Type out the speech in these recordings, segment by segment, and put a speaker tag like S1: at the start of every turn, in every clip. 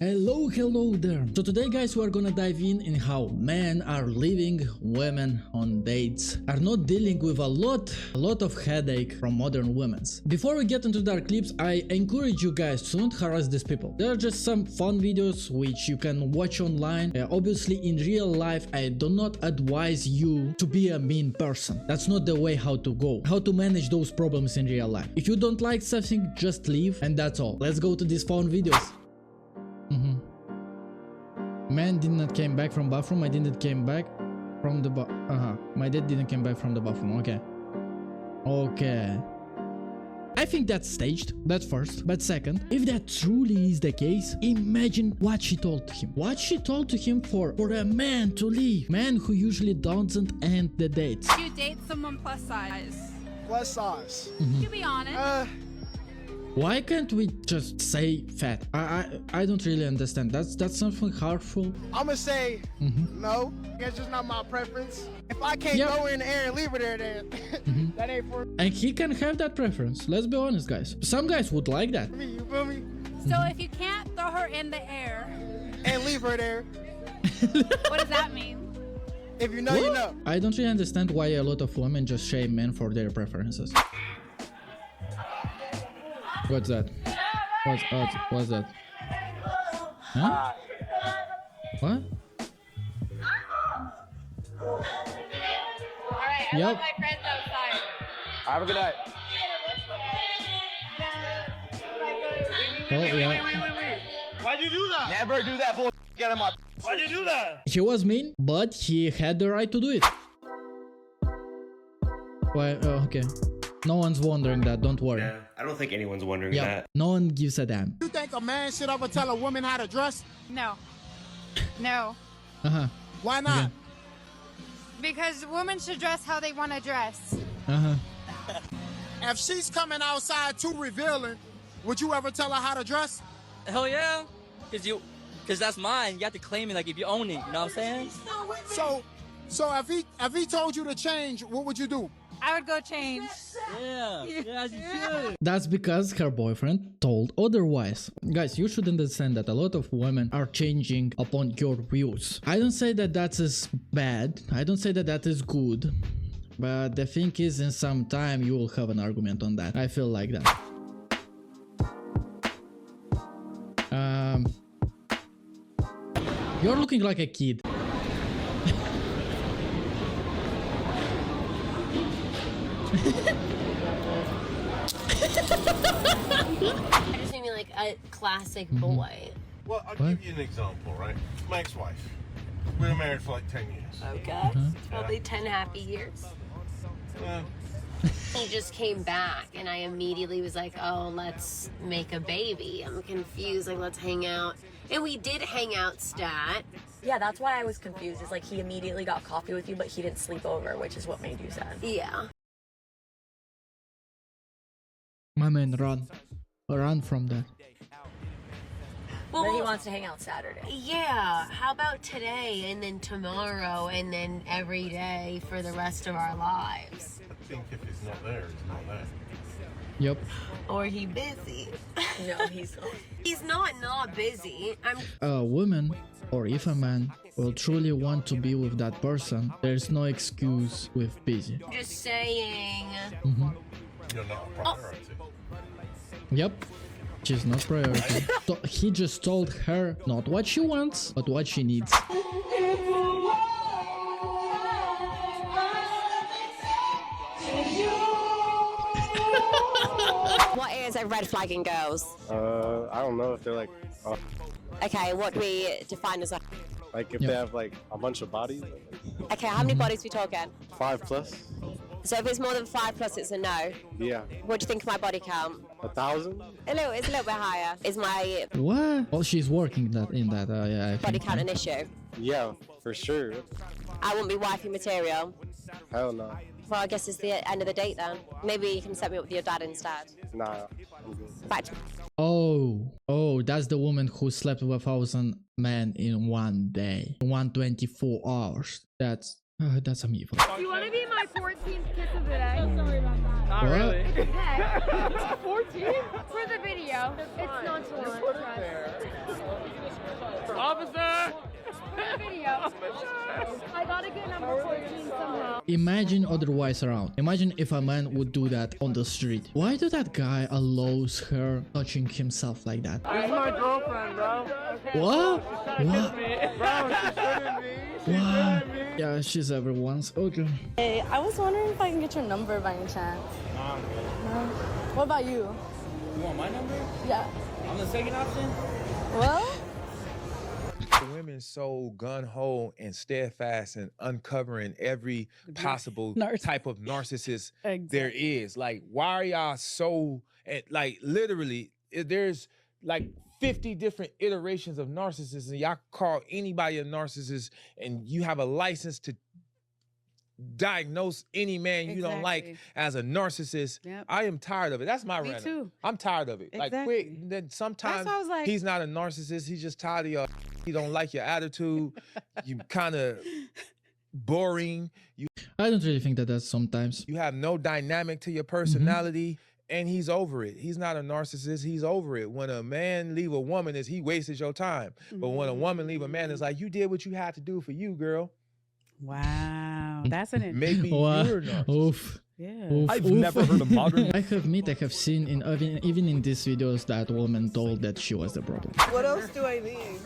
S1: Hello there. So today guys we are gonna dive in how men are leaving women on dates, are not dealing with a lot of headache from modern women. Before we get into dark clips, I encourage you guys to not harass these people. There are just some fun videos which you can watch online. Obviously in real life I do not advise you to be a mean person. That's not the way how to go, how to manage those problems in real life. If you don't like something, just leave and that's all. Let's go to these fun videos. Man did not came back from bathroom. I didn't came back from the my dad didn't came back from the bathroom. Okay. I think that's staged. That's first. But second, if that truly is the case, imagine what she told to him. What she told to him for a man to leave. Man who usually doesn't end the dates.
S2: You date someone plus size.
S3: Plus size.
S2: To be honest.
S1: Why can't we just say fat? I don't really understand. That's something harmful.
S3: I'ma say no. It's just not my preference. If I can't go in the air and leave her there, then that ain't for me.
S1: And he can have that preference. Let's be honest, guys. Some guys would like that.
S3: You feel me?
S2: So if you can't throw her in the air
S3: and leave her there,
S2: what does that mean?
S3: if you know, you know.
S1: I don't really understand why a lot of women just shame men for their preferences. What's that? What's that? Huh? What?
S2: Alright, I want my friends outside.
S4: Have a good night.
S1: Oh yeah.
S4: Wait. Why'd you do that? Never do that bull. Get him up. Why'd you do that?
S1: He was mean, but he had the right to do it. Why? Oh, okay. No one's wondering that. Don't worry.
S5: Yeah, I don't think anyone's wondering that.
S1: No one gives a damn.
S3: You think a man should ever tell a woman how to dress?
S2: No. No.
S3: Why not?
S1: Okay.
S2: Because women should dress how they want to dress.
S3: If she's coming outside too revealing, would you ever tell her how to dress?
S6: Hell yeah, cause that's mine. You have to claim it like if you own it. You know what I'm saying?
S3: So if he told you to change, what would you do?
S2: I would go change.
S6: Yeah, as you should.
S1: That's because her boyfriend told otherwise. Guys, you should understand that a lot of women are changing upon your views. I don't say that that is bad. I don't say that that is good. But the thing is, in some time you will have an argument on that. I feel like that. You're looking like a kid.
S7: I just made me like a classic boy.
S8: Well, I'll give you an example, right? My ex-wife. We were married for like 10 years.
S7: Okay. Probably 10 happy years. He just came back and I immediately was like, oh, let's make a baby. I'm confused, like let's hang out. And we did hang out, stat.
S9: Yeah, that's why I was confused. It's like he immediately got coffee with you, but he didn't sleep over, which is what made you sad.
S7: Yeah.
S1: My man, run from that.
S7: Well,
S9: Then he wants to hang out Saturday.
S7: yeah, how about today and then tomorrow and then every day for the rest of our lives?
S8: I think if it's not there, it's not there.
S1: Yep.
S7: Or he busy?
S9: No, he's not.
S7: He's not busy.
S1: A woman, or if a man, will truly want to be with that person, there's no excuse with busy.
S7: I'm just saying.
S8: You're not a priority.
S1: Yep. She's not priority. So he just told her not what she wants, but what she needs.
S10: What is a red flag in girls?
S4: I don't know if they're like,
S10: Okay, what do we define as a...
S4: like if they have like a bunch of bodies.
S10: Okay, how many bodies we talking?
S4: 5+.
S10: So if it's more than 5+, it's a no.
S4: Yeah.
S10: What do you think of my body count?
S4: 1,000.
S10: It's a little bit higher. Is my
S1: What? Oh, she's working in that. Yeah, I
S10: body
S1: think.
S10: count an issue?
S4: Yeah, for sure.
S10: I wouldn't be wifey material.
S4: Hell no.
S10: Well, I guess it's the end of the date then. Maybe you can set me up with your dad instead.
S4: Nah, I'm good.
S10: Back to...
S1: Oh, that's the woman who slept with 1,000 men in one day, 124 hours. That's a evil.
S2: Do you want to be my 14th kiss of the day? So sorry about that.
S6: Not really.
S2: Okay. 14? For the video. It's nonchalant.
S7: I gotta get number 14 somehow.
S1: Imagine otherwise around. Imagine if a man would do that on the street. Why do that guy allows her touching himself like that?
S3: She's my girlfriend, bro.
S1: What? What?
S3: Bro, she shouldn't be.
S1: Wow. Yeah, she's everyone's. Okay.
S9: Hey, I was wondering if I can get your number by any chance. No? What about you?
S6: You want my number?
S9: Yeah.
S6: I'm the second option.
S9: Well?
S11: The women so gun-ho and steadfast and uncovering every possible type of narcissist there is. Like, why are y'all so, like, literally, there's like 50 different iterations of narcissists, and y'all call anybody a narcissist, and you have a license to diagnose any man you don't like as a narcissist.
S12: Yep.
S11: I am tired of it. That's my
S12: Me
S11: rant.
S12: too.
S11: I'm tired of it. Like, quick. Then sometimes
S12: That's why I was like-
S11: he's not a narcissist. He's just tired of your. He don't like your attitude. You kind of boring.
S1: I don't really think that that's sometimes.
S11: You have no dynamic to your personality. And he's over it. He's not a narcissist. He's over it. When a man leave a woman, he wasted your time. But when a woman leave a man, it's like, you did what you had to do for you, girl.
S12: Wow, that's an
S11: maybe
S1: Wow.
S11: you're not.
S1: Oof.
S12: Yeah.
S1: Oof,
S13: I've
S1: oof.
S13: never heard of modern.
S1: I have seen in even in these videos that woman told that she was the problem.
S3: What else do I need?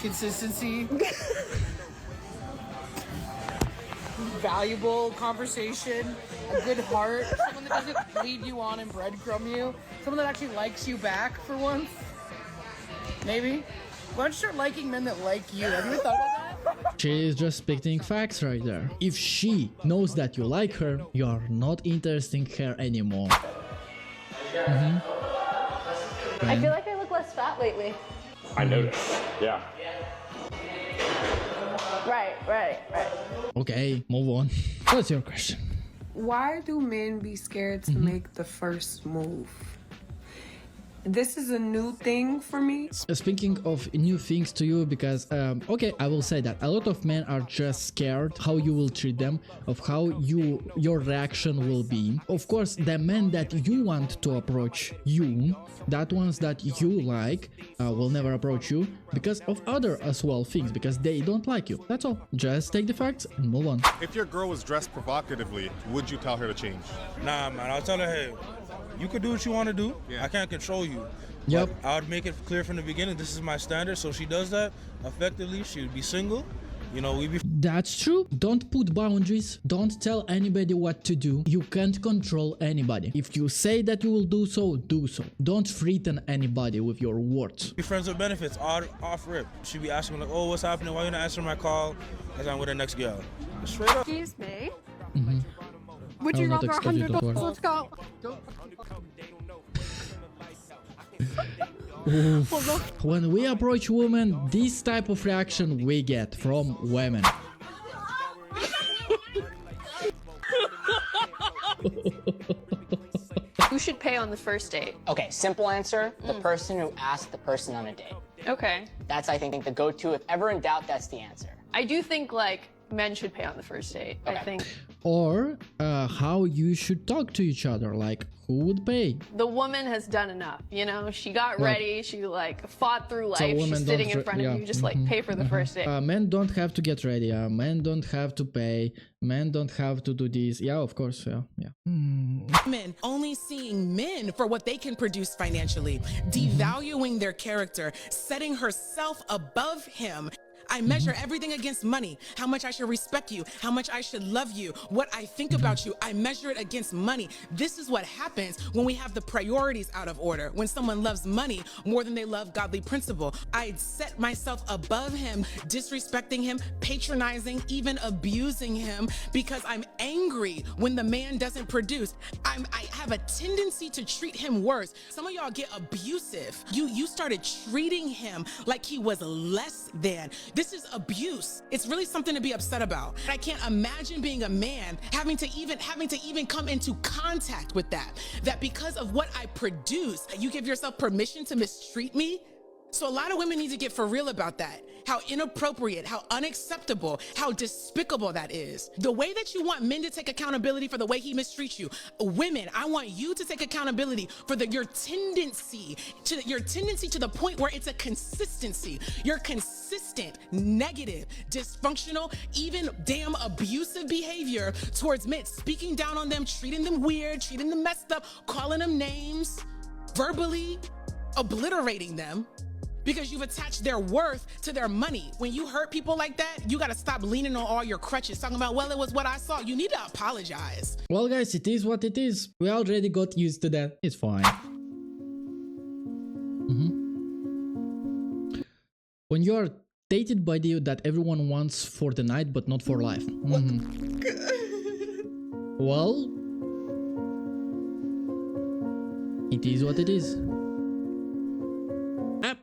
S3: Consistency. Valuable conversation. A good heart. Someone that doesn't lead you on and breadcrumb you. Someone that actually likes you back for once. Maybe. Why don't you start liking men that like you? Have you ever thought about that?
S1: She is just spitting facts right there. If she knows that you like her, you are not interested in her anymore.
S10: I feel like I look less fat lately.
S13: I noticed. Yeah.
S9: Right.
S1: Okay, move on. What's your question?
S14: Why do men be scared to make the first move? This is a new thing for me.
S1: Speaking of new things to you, because okay, I will say that a lot of men are just scared how you will treat them, of how your reaction will be. Of course, the men that you want to approach you, that ones that you like, will never approach you because of other as well things, because they don't like you. That's all. Just take the facts and move on.
S15: If your girl was dressed provocatively, would you tell her to change?
S16: Nah, man, I'll tell her, hey, you could do what you want to do. I can't control you.
S1: Yep.
S16: But I would make it clear from the beginning, this is my standard. So she does that effectively. She would be single. You know, we be.
S1: That's true. Don't put boundaries. Don't tell anybody what to do. You can't control anybody. If you say that you will do so, do so. Don't threaten anybody with your words.
S16: Be friends with benefits, off rip. She be asking like, oh, what's happening? Why you not answering my call? Because I'm with the next girl. Straight up.
S2: Excuse me.
S1: Would you rather $100?
S2: Let's go.
S1: Oof. When we approach women, this type of reaction we get from women.
S17: Who should pay on the first date?
S18: Okay, simple answer, the person who asked the person on a date.
S17: Okay.
S18: That's, I think, the go-to. If ever in doubt, that's the answer.
S17: I do think, like, men should pay on the first date, I think.
S1: Or how you should talk to each other, like who would pay?
S17: The woman has done enough, you know? She got ready, she, like, fought through life,
S1: So
S17: she's sitting in front of you, just, like, pay for the first date.
S1: Men don't have to get ready, men don't have to pay, men don't have to do this. Yeah, of course, yeah.
S19: Men only seeing men for what they can produce financially, devaluing their character, setting herself above him. I measure everything against money, how much I should respect you, how much I should love you, what I think about you. I measure it against money. This is what happens when we have the priorities out of order, when someone loves money more than they love godly principle. I set myself above him, disrespecting him, patronizing, even abusing him because I'm angry when the man doesn't produce. I have a tendency to treat him worse. Some of y'all get abusive. You started treating him like he was less than. This is abuse. It's really something to be upset about. I can't imagine being a man having to even come into contact with that because of what I produce, you give yourself permission to mistreat me. So a lot of women need to get for real about that. How inappropriate, how unacceptable, how despicable that is. The way that you want men to take accountability for the way he mistreats you, women, I want you to take accountability for your tendency to the point where it's a consistency. You're consistent constant, negative, dysfunctional, even damn abusive behavior towards men, speaking down on them, treating them weird, treating them messed up, calling them names, verbally obliterating them, because you've attached their worth to their money. When you hurt people like that, you gotta stop leaning on all your crutches, talking about, well, it was what I saw. You need to apologize.
S1: Well, guys, it is what it is. We already got used to that. It's fine. When you are dated by the that everyone wants for the night, but not for life. Well, it is what it is.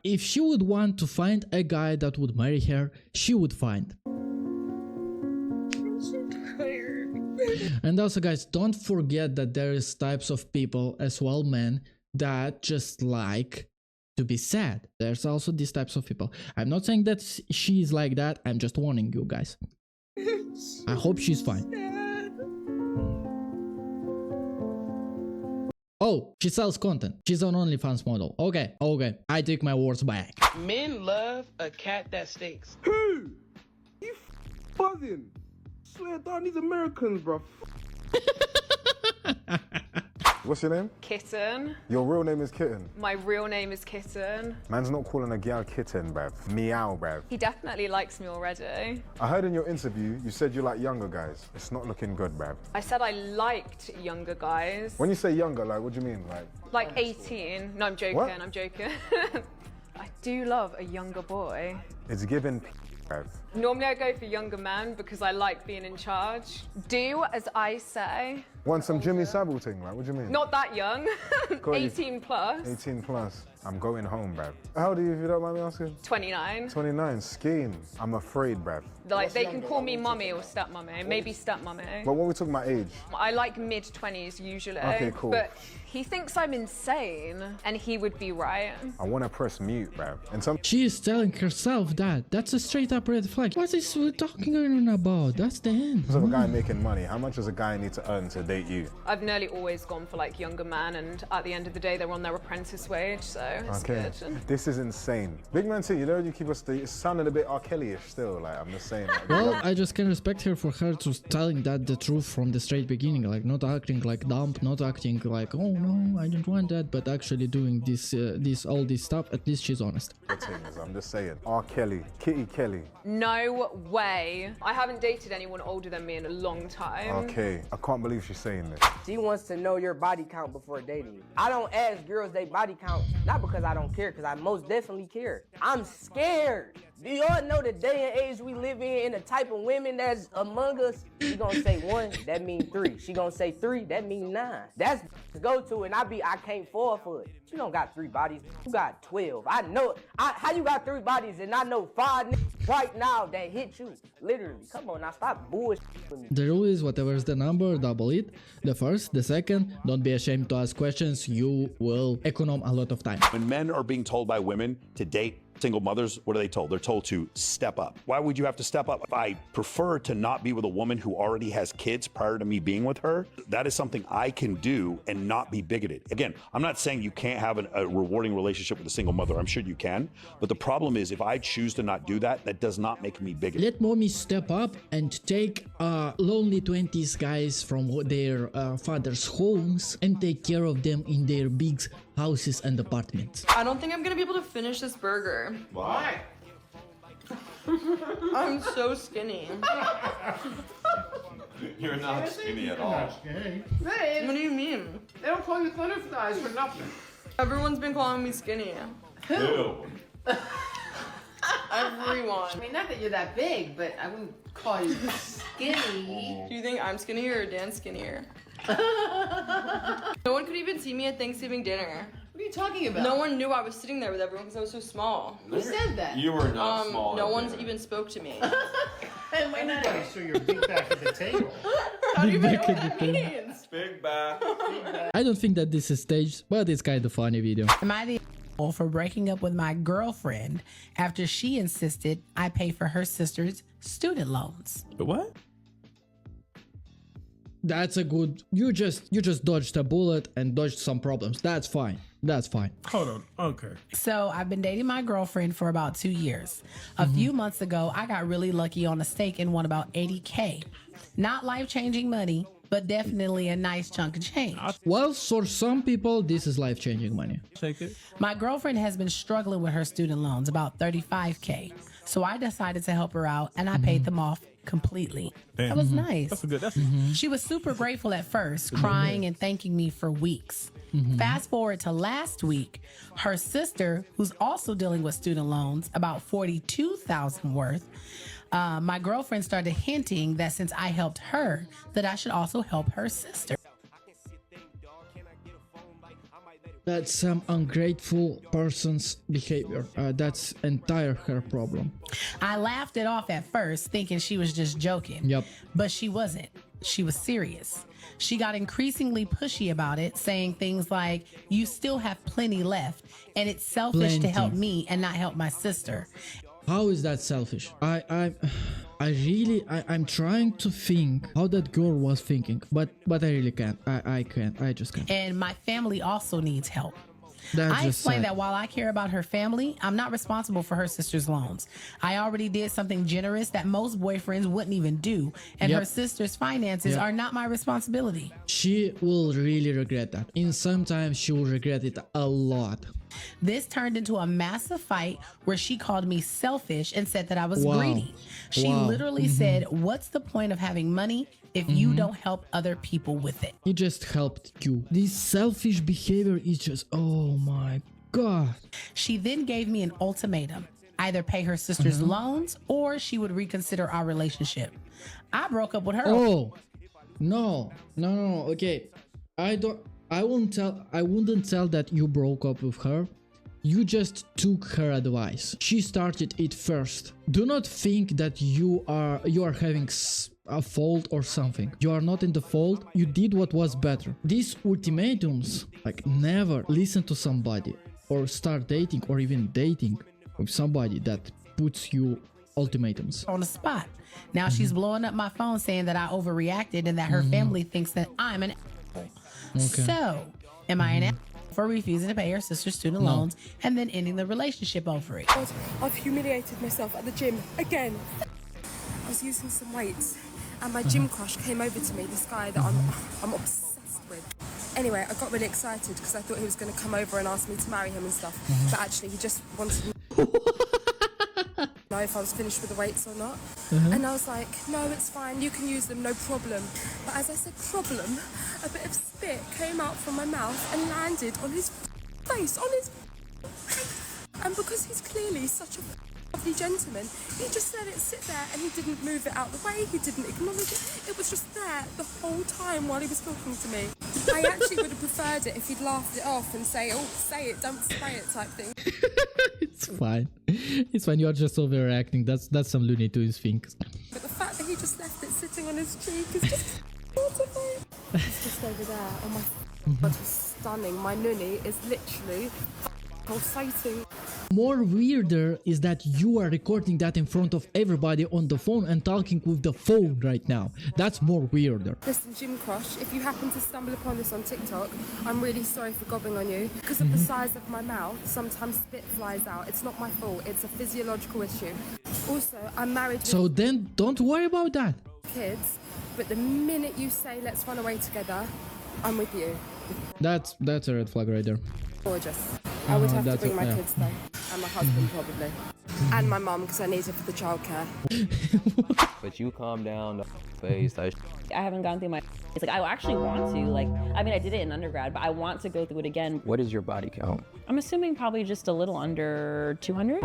S1: If she would want to find a guy that would marry her, she would find.
S3: I'm so tired.
S1: And also, guys, don't forget that there is types of people as well, men, that just like to be sad. There's also these types of people. I'm not saying that she's like that. I'm just warning you guys. I hope she's fine. Oh, she sells content. She's an OnlyFans model. Okay, okay. I take my words back.
S3: Men love a cat that stinks.
S20: Who? You buzzing? Swear down, these Americans, bro.
S15: What's your name?
S17: Kitten.
S15: Your real name is Kitten.
S17: My real name is Kitten.
S15: Man's not calling a gal kitten, bruv. Meow, bruv.
S17: He definitely likes me already.
S15: I heard in your interview you said you like younger guys. It's not looking good, bruv.
S17: I said I liked younger guys.
S15: When you say younger, like, what do you mean?
S17: Like 18. No, I'm joking,
S15: What?
S17: I'm joking. I do love a younger boy.
S15: It's given bruv.
S17: Normally I go for younger men because I like being in charge. Do as I say.
S15: Want some Jimmy Savile thing, right? What do you mean?
S17: Not that young.
S15: Go on,
S17: 18 plus.
S15: 18 plus. I'm going home, bruv. How old are you, if you don't mind me asking?
S17: 29.
S15: 29, skiing. I'm afraid, bruv.
S17: Like, they can call me mummy or stepmummy, maybe stepmummy.
S15: But when we talk about age?
S17: I like mid-20s usually.
S15: Okay, cool.
S17: But he thinks I'm insane, and he would be right.
S15: I want to press mute, bruv. And some.
S1: She is telling herself that. That's a straight up red flag. What is we talking about? That's the end.
S15: Of a guy making money, how much does a guy need to earn to date you?
S17: I've nearly always gone for like younger men, and at the end of the day, they're on their apprentice wage, so it's good.
S15: This is insane. Big man too, you know, you keep us, it sounded a bit R. Kelly-ish still, like, I'm just saying. Like,
S1: well, I just can respect her for her to telling that the truth from the straight beginning, like not acting like dumb, not acting like, oh no, I don't want that, but actually doing all this stuff. At least she's honest.
S15: I'm just saying. R. Kelly, Kitty Kelly.
S17: No way. I haven't dated anyone older than me in a long time.
S15: Okay, I can't believe she's saying this.
S21: She wants to know your body count before dating you. I don't ask girls their body count, not because I don't care, because I most definitely care. I'm scared. Do y'all know the day and age we live in the type of women that's among us? She gonna say 1, that mean 3. She gonna say 3, that mean 9. That's go to, and I can't fall for it. You don't got 3 bodies, you got 12. I know, how you got 3 bodies and I know 5 right now that hit you? Literally, come on now, stop bullshit with me.
S1: The rule is whatever is the number, double it. The first, the second, don't be ashamed to ask questions. You will economize a lot of time.
S13: When men are being told by women to date single mothers, what are they told? They're told to step up. Why would you have to step up? I prefer to not be with a woman who already has kids prior to me being with her. That is something I can do and not be bigoted. Again, I'm not saying you can't have a rewarding relationship with a single mother. I'm sure you can. But the problem is, if I choose to not do that, that does not make me bigoted.
S1: Let mommy step up and take lonely 20s guys from their father's homes and take care of them in their big houses and apartments.
S22: I don't think I'm gonna be able to finish this burger.
S8: Why?
S22: I'm so skinny.
S8: You're not skinny at all.
S22: What do you mean?
S3: They don't call you butterflies for nothing.
S22: Everyone's been calling me skinny.
S8: Who?
S22: Everyone.
S3: I mean, not that you're that big, but I wouldn't call you skinny.
S22: Do you think I'm skinnier or Dan's skinnier? No one could even see me at Thanksgiving dinner.
S3: What are you talking about?
S22: No one knew I was sitting there with everyone because I was so small.
S3: Who said that?
S8: You were not small.
S22: No one's even spoke to me.
S3: Everybody
S8: saw your big back at the table.
S22: How do you even know what that means?
S8: Big back.
S1: I don't think that this is staged, but it's kind of funny video.
S23: Am I the for breaking up with my girlfriend after she insisted I pay for her sister's student loans?
S13: What?
S1: That's a good. You just dodged a bullet and dodged some problems. That's fine. that's fine.
S20: Hold on. Okay.
S23: So I've been dating my girlfriend for about 2 years. A few months ago, I got really lucky on a stake and won about $80K. Not life-changing money, but definitely a nice chunk of change.
S1: Well, for some people, this is life-changing money.
S20: Take it.
S23: My girlfriend has been struggling with her student loans, about $35K. So I decided to help her out, and I paid them off completely.
S20: Damn.
S23: That was nice.
S20: That's a good. That's
S23: She was super grateful at first, crying and thanking me for weeks. Fast forward to last week, her sister, who's also dealing with student loans, about $42,000 worth, my girlfriend started hinting that since I helped her, that I should also help her sister.
S1: That's some ungrateful person's behavior. That's entire her problem.
S23: I laughed it off at first, thinking she was just joking.
S1: Yep.
S23: But she wasn't. She was serious. She got increasingly pushy about it, saying things like, "You still have plenty left, and it's selfish to help me and not help my sister."
S1: How is that selfish? I'm trying to think how that girl was thinking, but I really can't. I just can't.
S23: And my family also needs help.
S1: That's
S23: I
S1: just
S23: explained
S1: sad.
S23: that while I care about her family, I'm not responsible for her sister's loans. I already did something generous that most boyfriends wouldn't even do, and
S1: Yep.
S23: her sister's finances
S1: Yep.
S23: are not my responsibility.
S1: She will really regret that. In some time, she will regret it a lot.
S23: This turned into a massive fight where she called me selfish and said that I was
S1: Wow.
S23: greedy. She
S1: Wow.
S23: literally said, "What's the point of having money if you don't help other people with it?"
S1: He just helped you. This selfish behavior is just, oh my god.
S23: She then gave me an ultimatum: either pay her sister's loans or she would reconsider our relationship. I broke up with her.
S1: Oh, no. Okay, I wouldn't tell that you broke up with her. You just took her advice. She started it first. Do not think that you are having a fault or something. You are not in the fault. You did what was better. These ultimatums, like, never listen to somebody or start dating or even dating with somebody that puts you ultimatums
S23: on the spot. Now she's blowing up my phone saying that I overreacted and that her family thinks that I'm an asshole.
S1: Okay.
S23: So, am I an asshole for refusing to pay her sister's student loans and then ending the relationship over it?
S4: God, I've humiliated myself at the gym again. I was using some weights and my gym crush came over to me, this guy that I'm obsessed with. Anyway, I got really excited because I thought he was going to come over and ask me to marry him and stuff, but actually he just wanted me to know if I was finished with the weights or not. And I was like, no, it's fine, you can use them, no problem. But as I said problem, a bit of spit came out from my mouth and landed on his face, and because he's clearly such a lovely gentleman, he just let it sit there and he didn't move it out the way, he didn't acknowledge it. It was just there the whole time while he was talking to me. I actually would have preferred it if he'd laughed it off and say, oh, say it, don't spray it type thing.
S1: It's fine. It's fine. You're just overreacting. That's some Looney Tunes things.
S4: But the fact that he just left it sitting on his cheek is just mortifying. It's just over there. Oh my God, it's stunning. My nunny is literally pulsating.
S1: More weirder is that you are recording that in front of everybody on the phone and talking with the phone right now. That's more weirder.
S4: Listen, Gym Crush, if you happen to stumble upon this on TikTok, I'm really sorry for gobbing on you. Because of the size of my mouth, sometimes spit flies out. It's not my fault. It's a physiological issue. Also, I'm married with
S1: So then don't worry about that.
S4: kids, but the minute you say let's run away together, I'm with you.
S1: That's a red flag right there.
S4: Gorgeous. I would have to
S1: that's
S4: bring
S1: it,
S4: my
S1: yeah.
S4: kids though, and my husband probably, and my mum because I need it for the childcare.
S5: But you calm down, the face.
S7: I haven't gone through my. It's like I actually want to. Like, I mean, I did it in undergrad, but I want to go through it again.
S5: What is your body count?
S7: I'm assuming probably just a little under 200.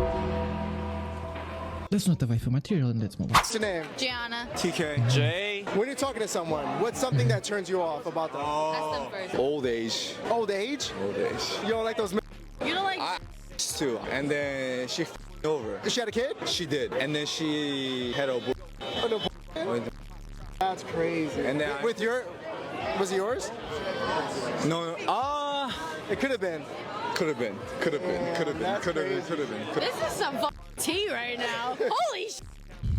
S1: That's not a waifu material, and let's move on.
S24: What's your name?
S2: Gianna.
S24: TK.
S5: Jay.
S24: When you're talking to someone, what's something that turns you off about them?
S2: Ask them first.
S5: Old age.
S24: Old age?
S5: Old age.
S24: You don't like those men?
S2: You don't like.
S5: Too. And then she over.
S24: She had a kid?
S5: She did. And then she had a.
S24: That's crazy.
S5: And then
S24: with your, was it yours?
S5: No.
S24: It could have been.
S5: Could have been. Could have been. Could have been. Could have been. Could have been.
S2: This is some tea right now. Holy sh!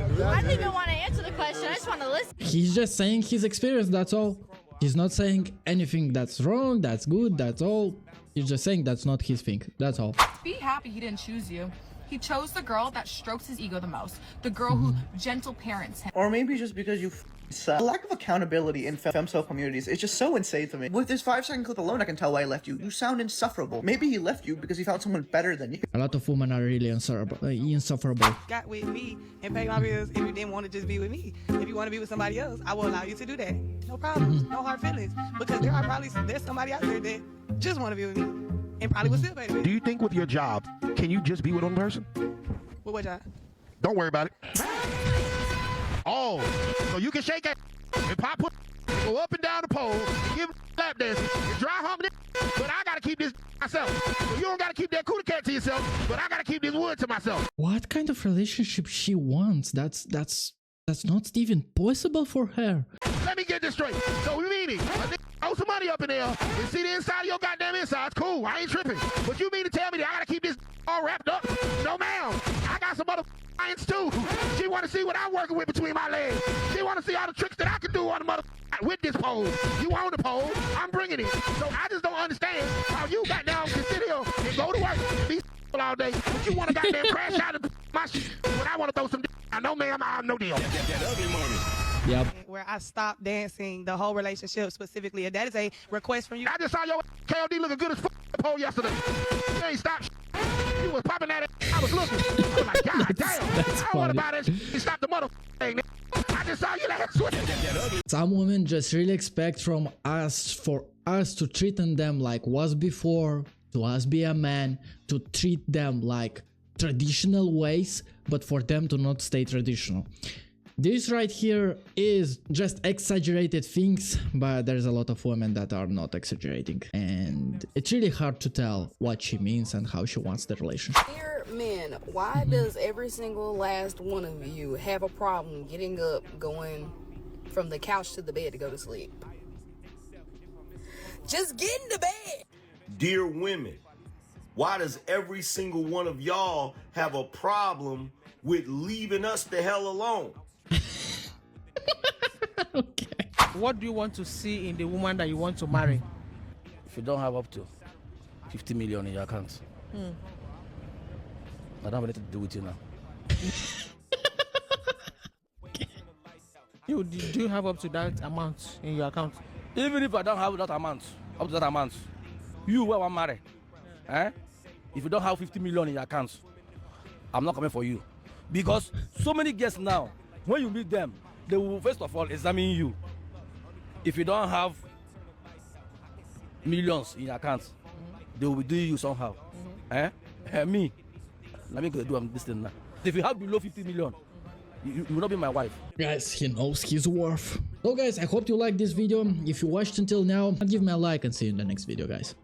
S2: I don't even want to answer the question. I just want to listen.
S1: He's just saying his experience, that's all. He's not saying anything that's wrong, that's good, that's all. He's just saying that's not his thing. That's all.
S6: Be happy he didn't choose you. He chose the girl that strokes his ego the most. The girl who gentle parents him.
S10: Or maybe just because you suck. The lack of accountability in femcel communities is just so insane to me. With this 5-second clip alone, I can tell why he left you. You sound insufferable. Maybe he left you because he found someone better than you.
S1: A lot of women are really insufferable.
S11: Got with me and pay my bills if you didn't want to just be with me. If you want to be with somebody else, I will allow you to do that. No problems, no hard feelings. Because there's somebody out there that just want to be with me and probably will still pay the bill.
S12: Do you think with your job, can you just be with one person?
S11: With what job?
S12: Don't worry about it. Oh, so you can shake that and pop, go up and down the pole, and give lap dancing, and dry hump it, but I gotta keep this myself. So you don't gotta keep that cootie cat to yourself, but I gotta keep this wood to myself.
S1: What kind of relationship she wants? That's not even possible for her.
S12: Let me get this straight. So you mean it? Throw some money up in there and see the inside of your goddamn insides. Cool, I ain't tripping. But you mean to tell me that I gotta keep this all wrapped up? No, ma'am. I got some other clients too. She wanna see what I'm working with between my legs. She wanna see all the tricks that I can do on the mother with this pole. You own the pole, I'm bringing it. So I just don't understand how you goddamn can sit here and go to work and be all day, but you wanna goddamn crash out of my shit when I wanna throw some. I know, ma'am, I'm no deal. That ugly money.
S1: Yep.
S11: Where I stopped dancing the whole relationship specifically, and that is a request from you.
S12: I just saw your KOD looking good as pole yesterday. You ain't stopped. You was popping at it. I was looking. I was like, God damn. I don't want to buy that shit. Stop the mother thing. I just saw you like switch.
S1: Some women just really expect from us for us to treat them like was before, to us be a man, to treat them like traditional ways, but for them to not stay traditional. This right here is just exaggerated things, but there's a lot of women that are not exaggerating, and it's really hard to tell what she means and how she wants the relationship.
S25: Dear men, why does every single last one of you have a problem getting up, going from the couch to the bed to go to sleep? Just get into bed.
S26: Dear women, why does every single one of y'all have a problem with leaving us the hell alone?
S27: Okay. What do you want to see in the woman that you want to marry?
S28: If you don't have up to 50 million in your account, I don't have anything to do with you now.
S27: Do you have up to that amount in your account?
S28: Even if I don't have that amount, up to that amount, you will want to marry. If you don't have 50 million in your account, I'm not coming for you. Because so many guests now, when you meet them, they will first of all examine you. If you don't have millions in your account, they will be doing you somehow. Me, let me go do this thing now. If you have below 50 million, you will not be my wife.
S1: Guys, he knows his worth. So guys, I hope you liked this video. If you watched until now, give me a like and see you in the next video, guys.